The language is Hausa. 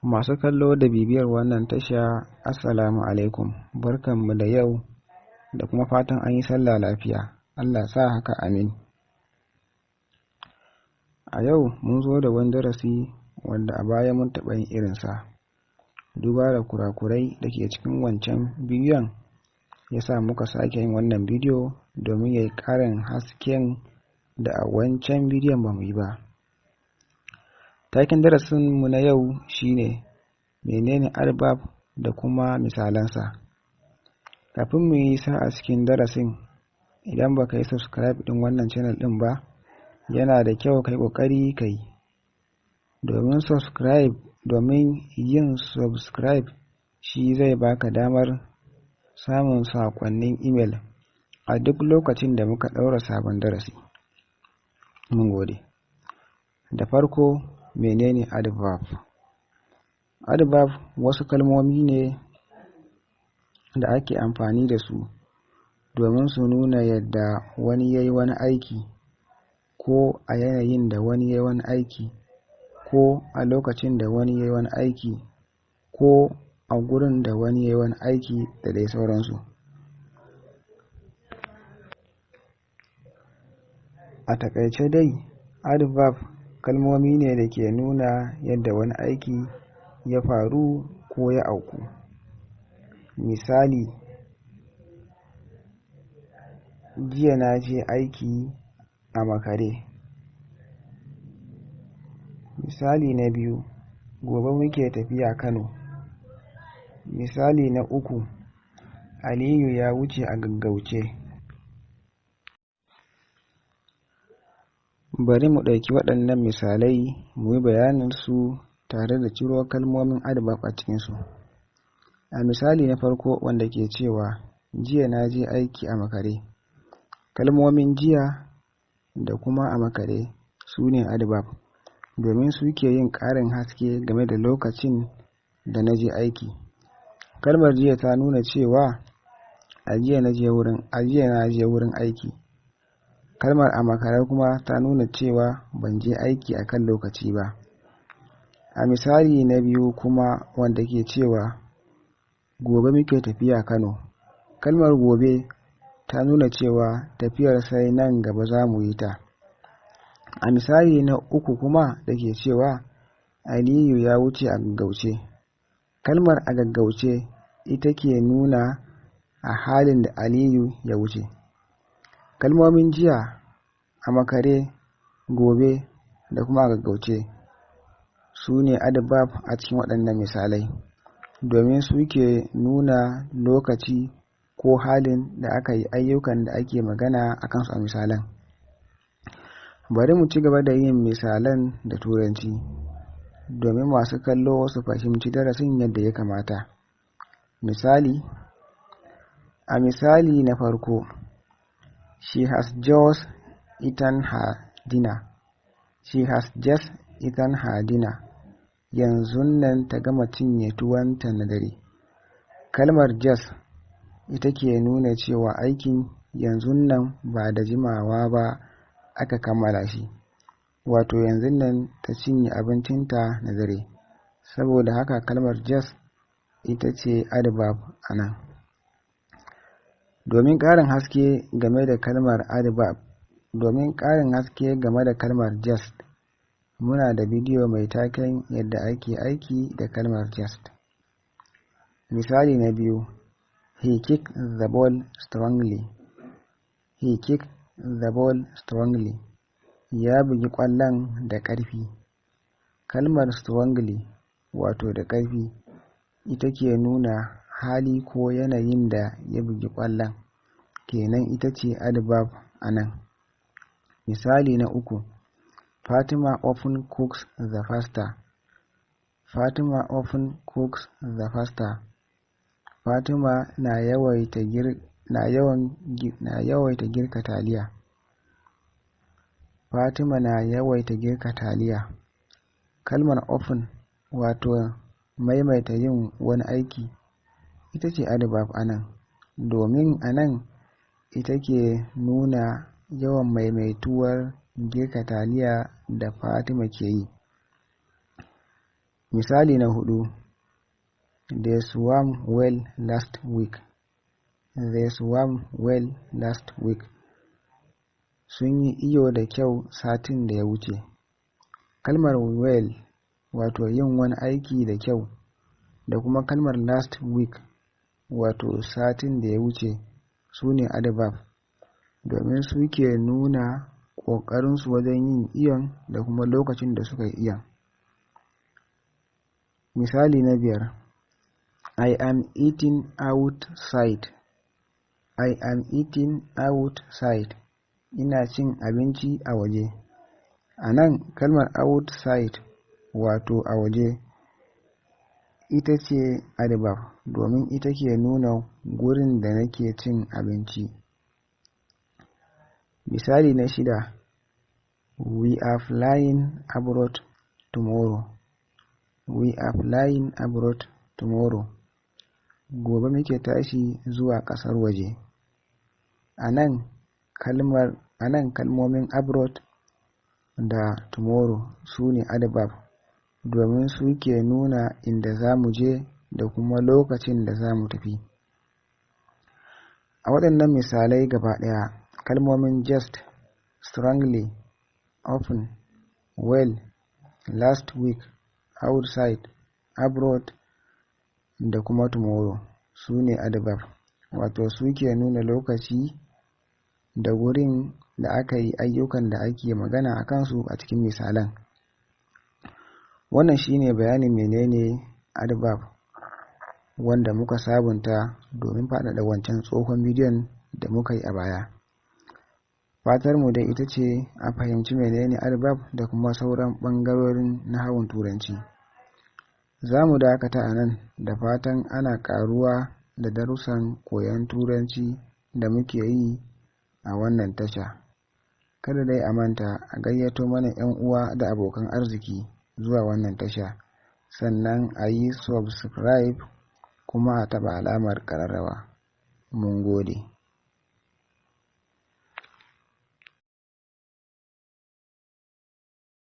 Masu kallo da bibiyar wannan tasha, Assalamu alaikum, barkanmu da yau da kuma fatan an yi sallah lafiya. Allah sa haka amin. A yau mun zo da wani darasi wanda a baya mun taɓa yin irinsa. Duba da kurakurai da ke cikin wancan bidiyon ya sa muka sake yin wannan bidiyo domin ya yi ƙarin hasken da a wancan bidiyon ba mu yi ba. Taken darasinmu na yau shine menene arbab da kuma misalansa. Kafin mu yi a cikin darasin, idan baka yi subscribe din wannan channel din ba, yana da kyau kai kokari kai. Domin yin subscribe shi zai baka damar samun sakonnin email a duk lokacin da muka ɗaura sabon darasi. Mun gode. Da farko, menene adverb? Adverb wasu kalmomi ne da ake amfani da su domin su nuna yadda wani ya yi wani aiki, ko a yanayin da wani ya yi wani aiki, ko a lokacin da wani ya yi wani aiki, ko a gurin da wani ya yi wani aiki da dai sauransu. A takaice dai, adverb kalmomi ne da ke nuna yadda wani aiki ya faru ko ya auku. Misali, jiya na je aiki a makare. Misali na biyu, gobe muke tafiya Kano. Misali na uku, Aliyu ya wuce a gaggauce. Bari mu ɗauki waɗannan misalai mu yi bayanin su tare da ciro kalmomin adverb a cikinsu. A misali na farko wanda ke cewa jiya na je aiki a makare, kalmomin jiya da kuma a makare su ne adverb domin su ke yin ƙarin haske game da lokacin da na je aiki. Kalmar jiya ta nuna cewa a jiya na je wurin aiki. Kalmar a makare kuma ta nuna cewa ban je aiki a kan lokaci ba. A misali na biyu kuma wanda ke cewa gobe muke tafiya Kano, kalmar gobe ta nuna cewa tafiyar sai nan gaba za mu yi ta. A misali na uku kuma da ke cewa Aliyu ya wuce a gaggauce, kalmar a gaggauce ita ke nuna a halin da Aliyu ya wuce. Kalmomin jiya, a makare, gobe da kuma a gaggauce su ne adverb a cikin waɗannan misalai domin su ke nuna lokaci ko halin da aka yi ayyukan da ake magana a kansu a misalan. Bari mu ci gaba da yin misalan da Turanci domin masu kallo su fahimci darasin yadda ya kamata. Misali, a misali na farko, she has just eaten her dinner. She has just eaten her dinner. Yanzun nan ta gama cinye tuwonta na dare. Kalmar just ita ke nuna cewa aikin yanzun nan ba da jimawa ba aka kammala shi, wato yanzun nan ta cinye abincinta na dare. Saboda haka kalmar just ita ce adverb a nan. Domin ƙarin haske game da kalmar just, muna da bidiyo mai taken yadda ake aiki da kalmar just. Misali na biyu, he kicked the ball strongly. He kicked the ball strongly. Ya bugi ƙwallon da ƙarfi. Kalmar strongly, wato da ƙarfi, ita ke nuna hali ko yanayin da ya bugi ƙwallon, kenan ita ce adverb a nan. Misali na uku, Fatima often cooks the pasta. Fatima often cooks the pasta. Fatima na yawaita girka taliya. Fatima na yawaita girka taliya. Kalmar often, wato maimaita yin wani aiki, ita ce adverb a nan domin a nan ita ke nuna yawan maimaituwar girka taliya da Fatima ke yi. Misali na 4, they swam well last week. They swam well last week. Sun yi iyo da kyau satin da ya wuce. Kalmar well wato yin wani aiki da kyau da kuma kalmar last week wato satin da ya wuce su ne adverb domin su ke nuna ƙoƙarinsu wajen yin iyon da kuma lokacin da suka yi iyon. Misali na 5, I am eating outside. I am eating outside. Ina cin abinci a waje. A nan kalmar outside wato a waje ita ce adverb domin ita ke nuna gurin da nake cin abinci. Misali na 6, we are flying abroad tomorrow. We are flying abroad tomorrow. Gobe muke tashi zuwa ƙasar waje. A nan kalmomin abroad da tomorrow su ne adverb domin su ke nuna inda za mu je da kuma lokacin da za mu tafi. A waɗannan misalai gaba ɗaya kalmomin just, strongly, often, well, last week, outside, abroad da kuma tomorrow su ne adverb wato su ke nuna lokaci da wurin da aka yi ayyukan da ake magana a kansu a cikin misalan. Wannan shine bayanin menene adverb wanda muka sabunta domin faɗaɗa wancan tsohon bidiyon da muka yi a baya. Fatar mu dai ita ce a fahimci menene adverb da kuma sauran ɓangarorin nahawun turanci. Za mu dakata a nan da fatan ana ƙaruwa da darussan koyon turanci da muke yi a wannan tasha. Kada dai a manta a gayyato mana 'yan uwa da abokan arziki zuwa wannan tasha, sannan a yi subscribe kuma a taɓa alamar ƙararrawa. Mun gode.